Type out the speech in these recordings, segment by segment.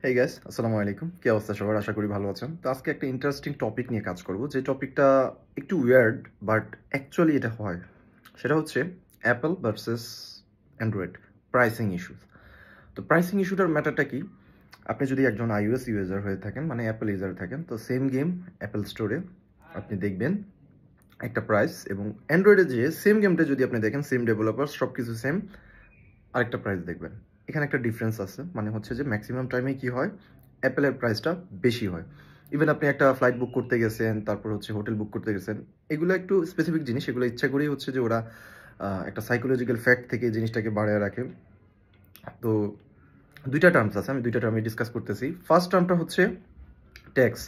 Hey guys, আসসালামু আলাইকুম। কি অবস্থা সবার? আশা করি ভালো আছেন। তো আজকে একটা ইন্টারেস্টিং টপিক নিয়ে কাজ করব, যে টপিকটা একটু উইয়ার্ড বাট অ্যাকচুয়ালি এটা হয়। সেটা হচ্ছে Apple versus Android pricing issue. তো প্রাইসিং ইস্যুটার ম্যাটারটা কি? আপনি যদি একজন iOS ইউজার হয়ে থাকেন, মানে অ্যাপল ইউজার থাকেন, তো সেম গেম অ্যাপল স্টোরে আপনি দেখবেন একটা প্রাইস, এবং অ্যান্ড্রয়েডে যে সেম গেমটা যদি আপনি দেখেন, সেম ডেভেলপার, সব কিছু সেম, আরেকটা প্রাইস দেখবেন। এখানে একটা ডিফারেন্স আছে, মানে হচ্ছে যে ম্যাক্সিমাম টাইমে কি হয়, অ্যাপেলের প্রাইসটা বেশি হয়। ইভেন আপনি একটা ফ্লাইট বুক করতে গেছেন, তারপর হচ্ছে হোটেল বুক করতে গেছেন, এগুলো একটু স্পেসিফিক জিনিস, এগুলো ইচ্ছা করেই হচ্ছে যে ওরা একটা সাইকোলজিক্যাল ফ্যাক্ট থেকে জিনিসটাকে বাড়ায় রাখে। তো দুইটা টার্মস আছে, আমি দুইটা টার্মে ডিসকাস করতেছি। ফার্স্ট টার্মটা হচ্ছে ট্যাক্স,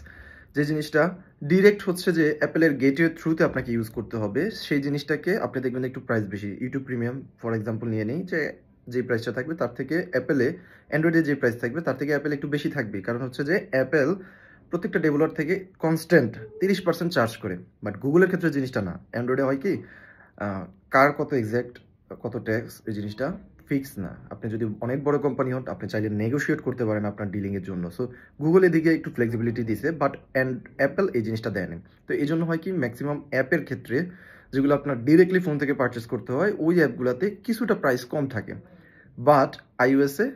যে জিনিসটা ডিরেক্ট হচ্ছে যে অ্যাপেলের গেটওয়ে থ্রুতে আপনাকে ইউজ করতে হবে, সেই জিনিসটাকে আপনি দেখবেন একটু প্রাইস বেশি। ইউটিউব প্রিমিয়াম ফর এক্সাম্পল নিয়ে নিই, যে প্রাইসটা থাকবে তার থেকে অ্যাপেলে, অ্যান্ড্রয়েডে যে প্রাইস থাকবে তার থেকে অ্যাপেল একটু বেশি থাকবে, কারণ হচ্ছে যে অ্যাপেল প্রত্যেকটা ডেভেলপার থেকে কনস্ট্যান্ট 30% চার্জ করে। বাট গুগলের ক্ষেত্রে জিনিসটা না। অ্যান্ড্রয়েডে হয় কি, কার কত এক্স্যাক্ট কত ট্যাক্স, এই জিনিসটা ফিক্স না। আপনি যদি অনেক বড় কোম্পানি হন, আপনি চাইলে নেগোশিয়েট করতে পারেন আপনার ডিলিংয়ের জন্য। সো গুগল এদিকে একটু ফ্লেক্সিবিলিটি দিছে, বাট অ্যাপেল এই জিনিসটা দেয়নি। তো এই জন্য হয় কি, ম্যাক্সিমাম অ্যাপের ক্ষেত্রে যেগুলো আপনার ডিরেক্টলি ফোন থেকে পারচেস করতে হয়, ওই অ্যাপগুলোতে কিছুটা প্রাইস কম থাকে, বাট আইওএসে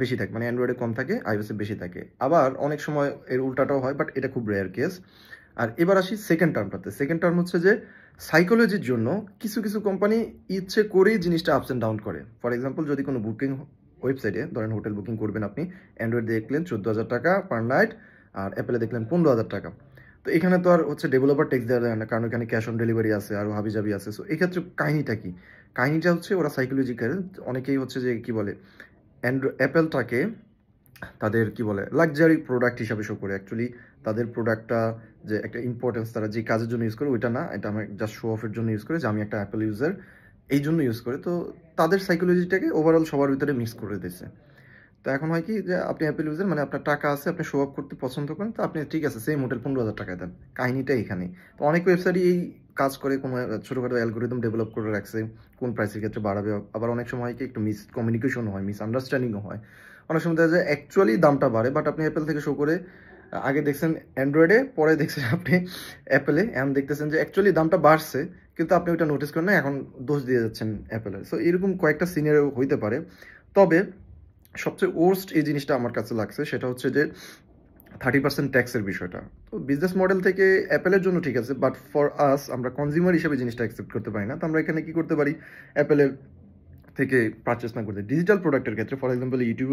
বেশি থাকে, মানে অ্যান্ড্রয়েডে কম থাকে, আইওএসে বেশি থাকে। আবার অনেক সময় এর উল্টাটাও হয়, বাট এটা খুব রেয়ার কেস। আর এবার আসি সেকেন্ড টার্মটাতে। সেকেন্ড টার্ম হচ্ছে যে সাইকোলজির জন্য কিছু কিছু কোম্পানি ইচ্ছে করেই জিনিসটা আপস অ্যান্ড ডাউন করে। ফর এক্সাম্পল, যদি কোনো বুকিং ওয়েবসাইটে ধরেন হোটেল বুকিং করবেন আপনি, অ্যান্ড্রয়েড দেখলেন 14,000 টাকা পার নাইট, আর অ্যাপেলে দেখলেন 15,000 টাকা। তো এখানে তো আর হচ্ছে ডেভেলপার ট্যাক্স দেওয়া যায় না, কারণ এখানে ক্যাশ অন ডেলিভারি আছে, আরও হাবিজাবি আছে। সো এক্ষেত্রে কাহিনীটা কি? কাহিনীটা হচ্ছে ওরা সাইকোলজিক্যাল, অনেকেই হচ্ছে যে কি বলে, অ্যাপেলটাকে তাদের কি বলে লাক্সারি প্রোডাক্ট হিসাবে শো করে। অ্যাকচুয়ালি তাদের প্রোডাক্টটা যে একটা ইম্পর্টেন্স, তারা যে কাজের জন্য ইউজ করে ওইটা না, এটা আমার জাস্ট শো অফের জন্য ইউজ করে, যে আমি একটা অ্যাপেল ইউজার, এই জন্য ইউজ করে। তো তাদের সাইকোলজিটাকে ওভারঅল সবার ভিতরে মিক্স করে দিচ্ছে। তো এখন হয় কি, যে আপনি অ্যাপেল ইউজার, মানে আপনার টাকা আছে, আপনি শো অফ করতে পছন্দ করেন, তো আপনি ঠিক আছে সেম হোটেল 15,000 টাকায় দেন। কাহিনীটা এখানে। তো অনেক ওয়েবসাইটই এই কাজ করে, কোনো ছোটোখাটো অ্যালগোরিদম ডেভেলপ করে রাখছে কোন প্রাইসের ক্ষেত্রে বাড়াবে। আবার অনেক সময় কি একটু মিস কমিউনিকেশন হয়, মিস আন্ডারস্ট্যান্ডিংও হয়। অনেক সময় দেখা যায় অ্যাকচুয়ালি দামটা বাড়ে, বাট আপনি অ্যাপেল থেকে শো করে আগে দেখছেন অ্যান্ড্রয়েডে, পরে দেখছেন আপনি অ্যাপেলে, এখন দেখতেছেন যে অ্যাকচুয়ালি দামটা বাড়ছে, কিন্তু আপনি ওইটা নোটিস করেন না, এখন দোষ দিয়ে যাচ্ছেন অ্যাপেলের। সো এরকম কয়েকটা সিনারিও হইতে পারে। তবে সবচেয়ে ওর্স্ট এই জিনিসটা আমার কাছে লাগছে, সেটা হচ্ছে যে 30% ট্যাক্সের বিষয়টা। তো বিজনেস মডেল থেকে অ্যাপেলের জন্য ঠিক আছে, বাট ফর আস, আমরা কনজিউমার হিসেবে জিনিসটা অ্যাকসেপ্ট করতে পারি না। তো আমরা এখানে কি করতে পারি, অ্যাপেলের থেকে পারচেস না করতে। ডিজিটাল প্রোডাক্টের ক্ষেত্রে ফর এক্সাম্পল ইউটিউব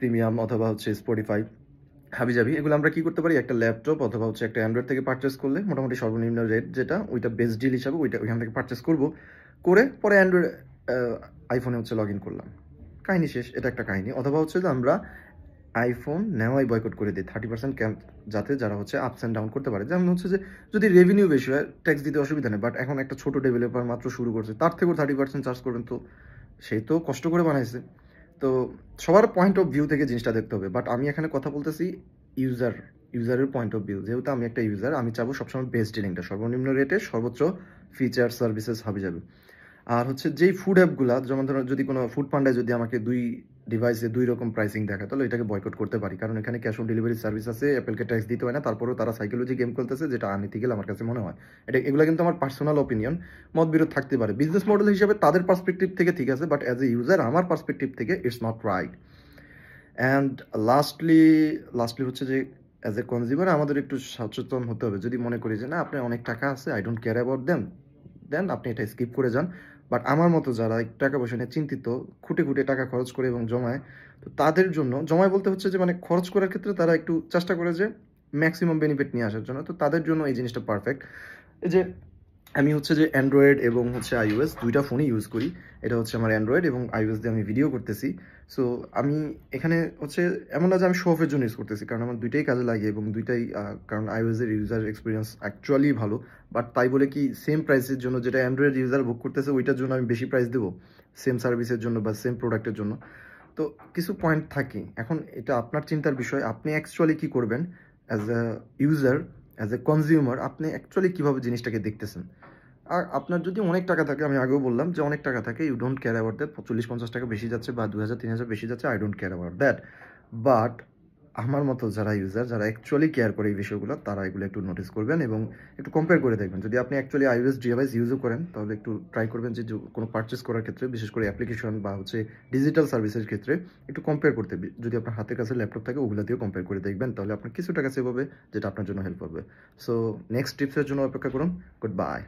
প্রিমিয়াম অথবা হচ্ছে স্পটিফাই, হাবিজাবি, এগুলো আমরা কি করতে পারি, একটা ল্যাপটপ অথবা হচ্ছে একটা অ্যান্ড্রয়েড থেকে পারচেস করলে মোটামুটি সর্বনিম্ন রেট যেটা, ওইটা বেস্ট ডিল হিসাবে ওইখান থেকে পারচেস করবো, করে পরে অ্যান্ড্রয়েড আইফোনে হচ্ছে লগ ইন করলাম, কাহিনী শেষ। এটা একটা কাহিনী। অথবা হচ্ছে যে আমরা আইফোন নেওয়াই বয়কট করে দিই 30% ক্যাম্প, যাতে যারা হচ্ছে আপস অ্যান্ড ডাউন করতে পারে। যেমন হচ্ছে যে যদি রেভিনিউ বেশি হয়, ট্যাক্স দিতে অসুবিধা নেই, বাট এখন একটা ছোট ডেভেলপার মাত্র শুরু করছে, তার থেকেও 30% চার্জ করবেন, তো সেই তো কষ্ট করে বানাইছে। তো সবার পয়েন্ট অফ ভিউ থেকে জিনিসটা দেখতে হবে, বাট আমি এখানে কথা বলতেছি ইউজার ইউজারের পয়েন্ট অফ ভিউ। যেহেতু আমি একটা ইউজার, আমি চাবো সবসময় বেস্ট ডিলিংটা, সর্বনিম্ন রেটে সর্বোচ্চ ফিচার সার্ভিসেস হাবি যাবে। আর হচ্ছে যেই ফুড অ্যাপগুলা, যেমন ধরো যদি কোনো ফুড পান্ডায় যদি আমাকে দুই ডিভাইসে দুই রকম প্রাইসিং দেখায়, তাহলে এটাকে বয়কট করতে পারি, কারণ এখানে ক্যাশ অন ডেলিভারি সার্ভিস আছে, অ্যাপেলকে ট্যাক্স দিতে হয় না, তারপরেও তারা সাইকোলজি গেম খেলতেছে, যেটা আনইথিক্যাল আমার কাছে মনে হয়। এগুলো কিন্তু আমার পার্সোনাল অপিনিয়ন, মতবিরোধ থাকতে পারে। বিজনেস মডেল হিসেবে তাদের পার্সপেক্টিভ থেকে ঠিক আছে, বাট অ্যাজ এ ইউজার আমার পার্সপেক্টিভ থেকে it's not right. And lastly lastly হচ্ছে যে অ্যাজ এ কনজিউমার আমাদের একটু সচেতন হতে হবে। যদি মনে করি যে না, আপনার অনেক টাকা আছে, আই ডোন্ট কেয়ার অ্যাবাউট দেন আপনি এটা স্কিপ করে যান। বাট আমার মতো যারা একটু টাকা পয়সা নিয়ে চিন্তিত, খুঁটে খুঁটে টাকা খরচ করে এবং জমায়, তো তাদের জন্য জমায় বলতে হচ্ছে যে মানে খরচ করার ক্ষেত্রে তারা একটু চেষ্টা করে যে ম্যাক্সিমাম বেনিফিট নিয়ে আসার জন্য, তো তাদের জন্য এই জিনিসটা পারফেক্ট। এই যে আমি হচ্ছে যে অ্যান্ড্রয়েড এবং হচ্ছে আইওএস দুইটা ফোনই ইউজ করি। এটা হচ্ছে আমার অ্যান্ড্রয়েড, এবং আইওএস দিয়ে আমি ভিডিও করতেছি। সো আমি এখানে হচ্ছে এমন না যে আমি শো অফের জন্য ইউজ করতেছি, কারণ আমার দুইটাই কাজে লাগে, এবং দুইটাই কারণ আইওএস এর ইউজার এক্সপিরিয়েন্স অ্যাকচুয়ালি ভালো। বাট তাই বলে কি সেম প্রাইসের জন্য যেটা অ্যান্ড্রয়েড ইউজার বুক করতেছে ওইটার জন্য আমি বেশি প্রাইস দেবো সেম সার্ভিসের জন্য বা সেম প্রোডাক্টের জন্য? তো কিছু পয়েন্ট থাকে। এখন এটা আপনার চিন্তার বিষয়, আপনি অ্যাকচুয়ালি কি করবেন as a user, as a consumer, আপনি অ্যাকচুয়ালি কীভাবে জিনিসটাকে দেখতেছেন। আর আপনার যদি অনেক টাকা থাকে, আমি আগেও বললাম যে অনেক টাকা থাকে, you don't care about that. 40-50 টাকা বেশি যাচ্ছে বা 2000-3000 বেশি যাচ্ছে, I don't care about that. But আমার মতো যারা ইউজার, যারা অ্যাকচুয়ালি কেয়ার করে এই বিষয়গুলো, তারা এগুলো একটু নোটিস করবেন এবং একটু কম্পেয়ার করে দেখবেন। যদি আপনি অ্যাকচুয়ালি iOS ডিভাইস ইউজও করেন, তাহলে একটু ট্রাই করবেন যে কোনো পারচেস করার ক্ষেত্রে, বিশেষ করে অ্যাপ্লিকেশন বা হচ্ছে ডিজিটাল সার্ভিসের ক্ষেত্রে একটু কম্পেয়ার করতে। যদি আপনার হাতের কাছে ল্যাপটপ থাকে, ওগুলো দিয়েও কম্পেয়ার করে দেখবেন, তাহলে আপনার কিছু টাকা সেভ হবে, যেটা আপনার জন্য হেল্প হবে। সো নেক্সট টিপসের জন্য অপেক্ষা করুন। Good bye.